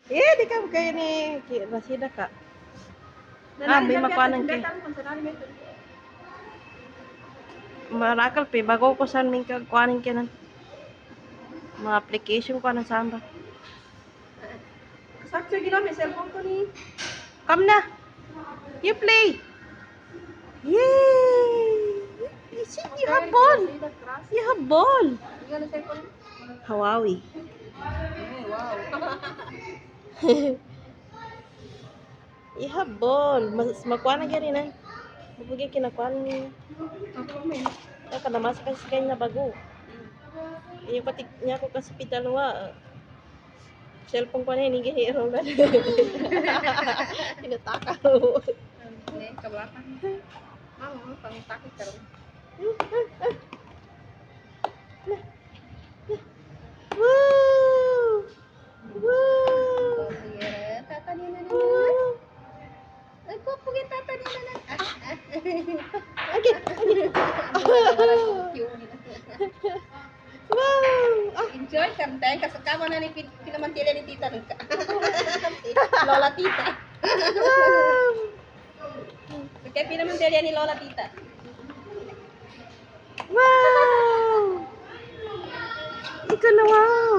Di ka kayo ni Rasida ka. May makuanan kay. Marakal pe bago ko san min ka kuanin kenan. Mga application ko na saan ba? Sakto gila may cellphone ko ni. Come na. You play. Yay! You see, you have ball. You have ball. Gila na cellphone. Hawaii. Wow. You have ball. Mas makuha na gani na. Mabugay kinakuha ni. Ka na mas kasi kanya bago. Yung patik niya ko kasi pitalwa. Cellphone ko na yun, hindi hero na. Tinatakaw. Hindi, kablakan. Mama, pang-takit ka rin. Woo! Woo! Tatanin na Woo! naman. Ay, kukugi tatanin na naman. Again! Wow! Enjoy kantay kasama na ni pinamantila ni tita nun ka. Lola tita. Wow! Kaya pinamantila ni Lola tita. Wow! Ikaw na wow!